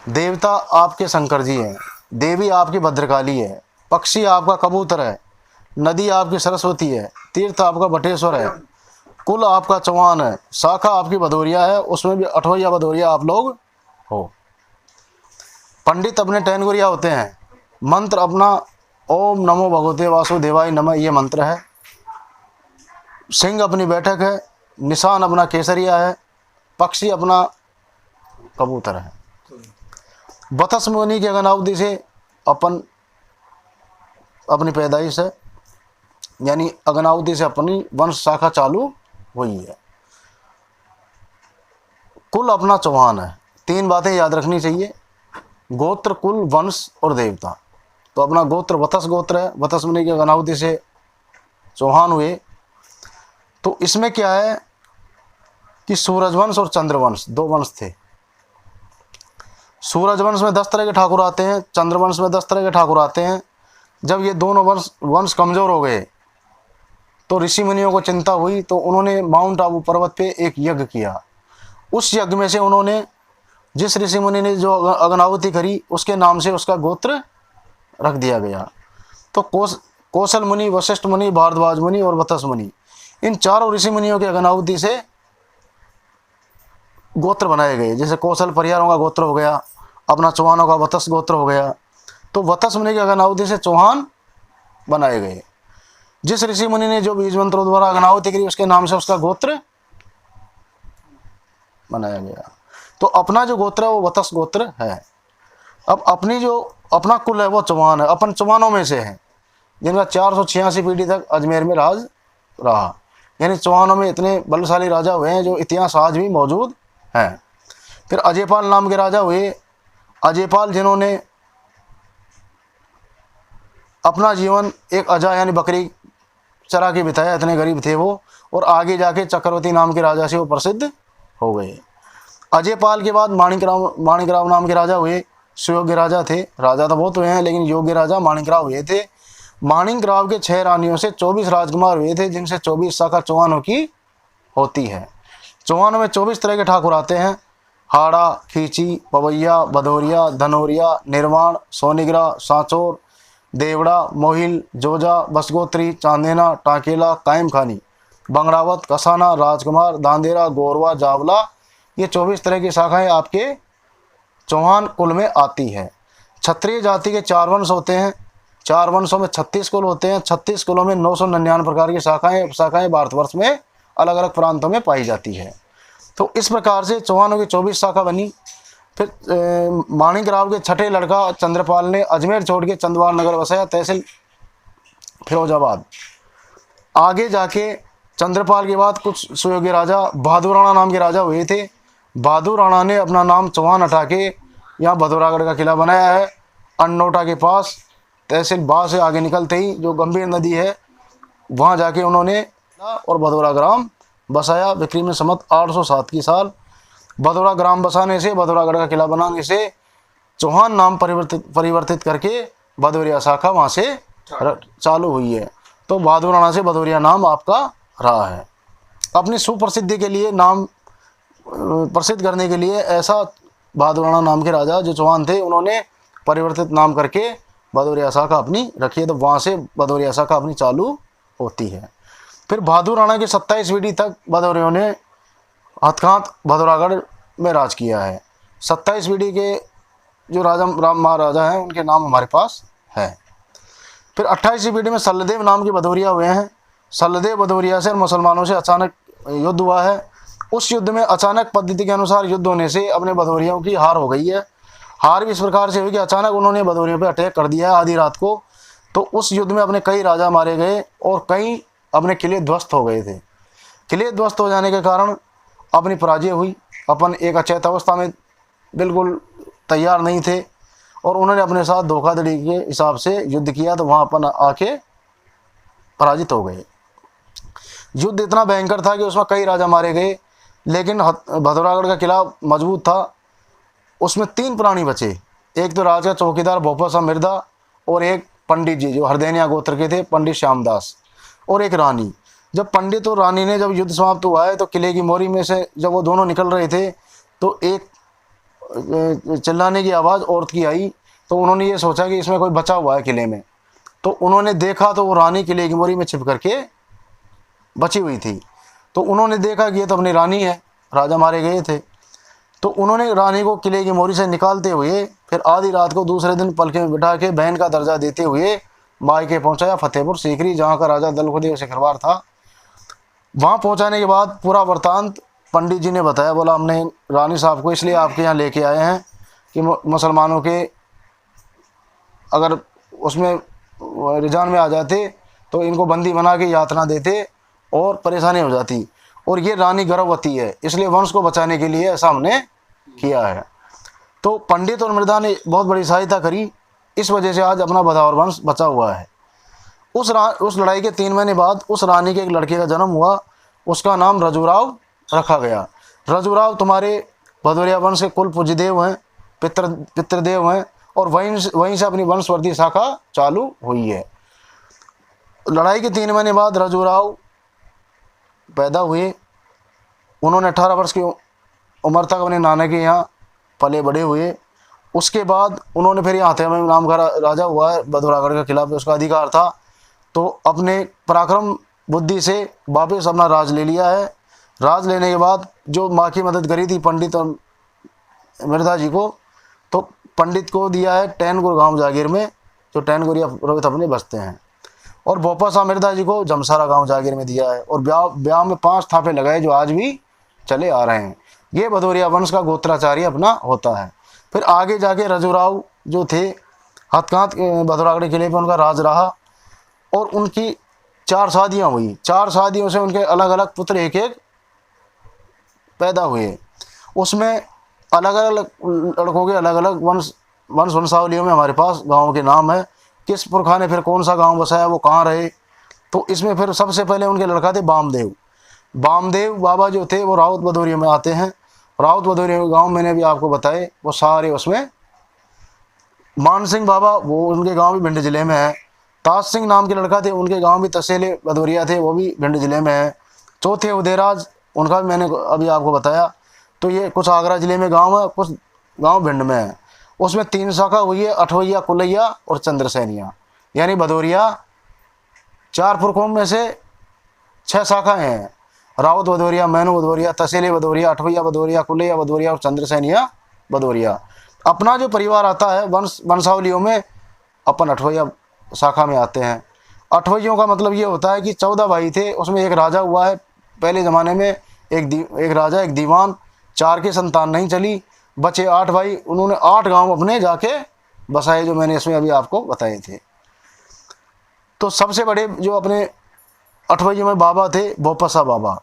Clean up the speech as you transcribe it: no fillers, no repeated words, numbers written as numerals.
देवता आपके शंकर जी हैं, देवी आपकी भद्रकाली है, पक्षी आपका कबूतर है, नदी आपकी सरस्वती है, तीर्थ आपका बटेश्वर है, कुल आपका चौहान है, शाखा आपकी भदौरिया है, उसमें भी अठवैया भदौरिया आप लोग हो। पंडित अपने टैनगुरिया होते हैं। मंत्र अपना ओम नमो भगवते वासुदेवाय नमः ये मंत्र है। सिंह अपनी बैठक है, निशान अपना केसरिया है, पक्षी अपना कबूतर है। वत्स मुनि की अगनावधि से अपनी पैदाइश है, यानी अगनावधि से अपनी वंश शाखा चालू हुई है। कुल अपना चौहान है। 3 बातें याद रखनी चाहिए, गोत्र, कुल, वंश और देवता। तो अपना गोत्र वत्स गोत्र है, वत्स मुनि की अगनावधि से चौहान हुए। तो इसमें क्या है कि सूरजवंश और चंद्रवंश 2 वंश थे। सूरजवंश में 10 तरह के ठाकुर आते हैं, चंद्रवंश में 10 तरह के ठाकुर आते हैं। जब ये दोनों वंश कमज़ोर हो गए तो ऋषि मुनियों को चिंता हुई, तो उन्होंने माउंट आबू पर्वत पे एक यज्ञ किया। उस यज्ञ में से उन्होंने जिस ऋषि मुनि ने जो अगनावती करी उसके नाम से उसका गोत्र रख दिया गया। तो कौशल मुनि, वशिष्ठ मुनि, भारद्वाज मुनि और वत्स मुनि, इन चारों ऋषि मुनियों के अगनावती से गोत्र बनाए गए। जैसे कौशल परिवारों का गोत्र हो गया, अपना चौहानों का वत्स गोत्र हो गया। तो वत्स मुनि के अगनावती से चौहान बनाए गए। जिस ऋषि मुनि ने जो बीज मंत्रों द्वारा अगनावती करी उसके नाम से उसका गोत्र बनाया गया। तो अपना जो गोत्र है वो वत्स गोत्र है। अब अपना कुल है वो चौहान है। अपन चौहानों में से हैं जिनका 486 पीढ़ी तक अजमेर में राज रहा। यानी चौहानों में इतने बलशाली राजा हुए हैं जो इतिहास आज भी मौजूद हैं। फिर अजयपाल नाम के राजा हुए। अजयपाल जिन्होंने अपना जीवन एक अजा यानी बकरी चरा के बिताया, इतने गरीब थे वो, और आगे जाके चक्रवर्ती नाम के राजा से वो प्रसिद्ध हो गए। अजयपाल के बाद माणिकराव नाम के राजा हुए। सुयोग्य राजा थे। राजा तो बहुत हुए हैं लेकिन योग्य राजा माणिकराव हुए थे। माणिकराव के 6 रानियों से 24 राजकुमार हुए थे, जिनसे 24 शाखा चौहानों की होती है। चौहानों में 24 तरह के ठाकुर आते हैं। हाड़ा, खींची, पवैया, भदौरिया, धनौरिया, निर्वाण, सोनीग्रा, सांचौर, देवड़ा, मोहिल, जोजा, बसगोत्री, चांदेना, टाकेला, कायम खानी, बंगड़ावत, कसाना, राजकुमार, दांदेरा, गोरवा, जावला, ये 24 तरह की शाखाएं आपके चौहान कुल में आती है। क्षत्रिय जाति के 4 वंश होते हैं। 4 वंशों में 36 कुल होते हैं। 36 कुलों में 999 प्रकार की शाखाएं भारतवर्ष में अलग अलग प्रांतों में पाई जाती है। तो इस प्रकार से चौहानों की 24 शाखा बनी। फिर माणिकराव के छठे लड़का चंद्रपाल ने अजमेर छोड़ के चंदवाल नगर बसाया, तहसील फिरोजाबाद। आगे जाके चंद्रपाल के बाद कुछ सुयोग्य राजा बहादुर राणा नाम के राजा हुए थे। बहादुर राणा ने अपना नाम चौहान हटा के यहाँ भदौरागढ़ का किला बनाया है, अनोटा के पास। तहसील बा से आगे निकलते ही जो गंभीर नदी है वहाँ जाके उन्होंने और भदौरा ग्राम बसाया। विक्रम संवत 807 की साल भदौरा ग्राम बसाने से, भदौरागढ़ का किला बनाने से चौहान नाम परिवर्तित करके भदौरिया शाखा वहाँ से चालू हुई है। तो बहादुर राणा से भदौरिया नाम आपका रहा है। अपनी सुप्रसिद्धि के लिए, नाम प्रसिद्ध करने के लिए ऐसा बहादुर राणा नाम के राजा जो चौहान थे उन्होंने परिवर्तित नाम करके भदौरिया शाखा अपनी रखी है। तो वहाँ से भदौरिया शाखा अपनी चालू होती है। फिर बहादुर राणा के 27 पीढ़ी तक भदौरियों ने हथकांत भदौरागढ़ में राज किया है। 27 पीढ़ी के जो राम महाराजा हैं उनके नाम हमारे पास है। फिर 28वीं पीढ़ी में सल्लदेव नाम के भदौरिया हुए हैं। सल्लदेव भदौरिया से मुसलमानों से अचानक युद्ध हुआ है। उस युद्ध में अचानक पद्धति के अनुसार युद्ध होने से अपने भदौरियों की हार हो गई है। हार भी इस प्रकार से हुई कि अचानक उन्होंने भदौरियों पर अटैक कर दिया है आधी रात को। तो उस युद्ध में अपने कई राजा मारे गए और कई अपने किले ध्वस्त हो गए थे। किले ध्वस्त हो जाने के कारण अपनी पराजय हुई। अपन एक अचेत अवस्था में बिल्कुल तैयार नहीं थे और उन्होंने अपने साथ धोखाधड़ी के हिसाब से युद्ध किया, तो वहाँ अपन आके पराजित हो गए। युद्ध इतना भयंकर था कि उसमें कई राजा मारे गए, लेकिन भदौरागढ़ का किला मजबूत था। उसमें 3 प्राणी बचे। एक तो राजा चौकीदार भोपा सा मिर्दा, और एक पंडित जी जो हरदैनिया गोत्र के थे, पंडित श्यामदास, और एक रानी। जब पंडित और रानी ने जब युद्ध समाप्त हुआ है तो किले की मोरी में से जब वो दोनों निकल रहे थे तो एक चिल्लाने की आवाज़ औरत की आई, तो उन्होंने ये सोचा कि इसमें कोई बचा हुआ है किले में। तो उन्होंने देखा तो वो रानी किले की मोरी में छिप करके बची हुई थी। तो उन्होंने देखा कि ये तो अपनी रानी है, राजा मारे गए थे। तो उन्होंने रानी को किले की मोरी से निकालते हुए फिर आधी रात को दूसरे दिन पलके में बिठा के बहन का दर्जा देते हुए मायके पहुंचाया फतेहपुर सीकरी, जहाँ का राजा दलखुदेव सिकरवार था। वहाँ पहुँचाने के बाद पूरा वृतांत पंडित जी ने बताया। बोला हमने रानी साहब को इसलिए आपके यहाँ लेके आए हैं कि मुसलमानों के अगर उसमें रिजान में आ जाते तो इनको बंदी बना के यातना देते और परेशानी हो जाती, और ये रानी गर्भवती है, इसलिए वंश को बचाने के लिए ऐसा हमने किया है। तो पंडित और मृदा ने बहुत बड़ी सहायता करी, इस वजह से आज अपना बदावर वंश बचा हुआ है। उस लड़ाई के 3 महीने बाद उस रानी के एक लड़के का जन्म हुआ, उसका नाम रजुराव रखा गया। रजुराव तुम्हारे भदौरिया वंश के कुल पूज्यदेव हैं, पितृदेव हैं, और वहीं से अपनी वंशवर्धी शाखा चालू हुई है। लड़ाई के 3 महीने बाद रजुराव पैदा हुए। उन्होंने 18 वर्ष की उम्र तक अपने नाना के यहाँ पले बड़े हुए। उसके बाद उन्होंने फिर यहाँ हथेमे नाम का राजा हुआ है, भदौरागढ़ के खिलाफ उसका अधिकार था, तो अपने पराक्रम बुद्धि से वापस अपना राज ले लिया है। राज लेने के बाद जो माँ की मदद करी थी पंडित और मृदा जी को, तो पंडित को दिया है टैनगुर गांव जागीर में, जो टैनगुरिया रोहित अपने बसते हैं, और बोपा शाह मृदा जी को जमसारा गांव जागीर में दिया है, और ब्याह में 5 थापे लगाए जो आज भी चले आ रहे हैं। ये भदौरिया वंश का गोत्राचार्य अपना होता है। फिर आगे जाके रजुराव जो थे हथकांत भदौरागढ़ किले पर उनका राज रहा, और उनकी 4 शादियाँ हुई। 4 शादियों से उनके अलग अलग पुत्र एक एक पैदा हुए। उसमें अलग अलग लड़कों के अलग अलग वंशावलियों में हमारे पास गाँव के नाम है, किस पुरखा ने फिर कौन सा गांव बसाया, वो कहाँ रहे। तो इसमें फिर सबसे पहले उनके लड़का थे बामदेव बाबा जो थे वो राउत भदौरिया में आते हैं। राउत भदौरिया गांव मैंने भी आपको बताए वो सारे उसमें। मान सिंह बाबा वो उनके गांव भी भिंड जिले में है। ताज सिंह नाम के लड़का थे, उनके गांव भी तहसील भदौरिया थे, वो भी भिंड जिले में है। चौथे उदयराज, उनका भी मैंने अभी आपको बताया। तो ये कुछ आगरा जिले में गाँव है, कुछ गाँव भिंड में है। उसमें 3 शाखा हुई है, अठवैया, कुलैया और चंद्रसेनिया, यानी भदौरिया 4 पुरखों में से 6 शाखाएं हैं। राउत भदौरिया, मैनू भदौरिया, तहसील भदौरिया, अठवैया भदौरिया, कुलैया भदौरिया और चंद्रसेनिया भदौरिया। अपना जो परिवार आता है वंशावलियों में अपन अठवैया शाखा में आते हैं। अठवैयों का मतलब ये होता है कि 14 भाई थे, उसमें एक राजा हुआ है पहले ज़माने में, एक राजा एक दीवान, 4 की संतान नहीं चली, बचे 8 भाई। उन्होंने 8 गांव अपने जाके बसाए, जो मैंने इसमें अभी आपको बताए थे। तो सबसे बड़े जो अपने अठवैयों में बाबा थे बोपा शाह बाबा,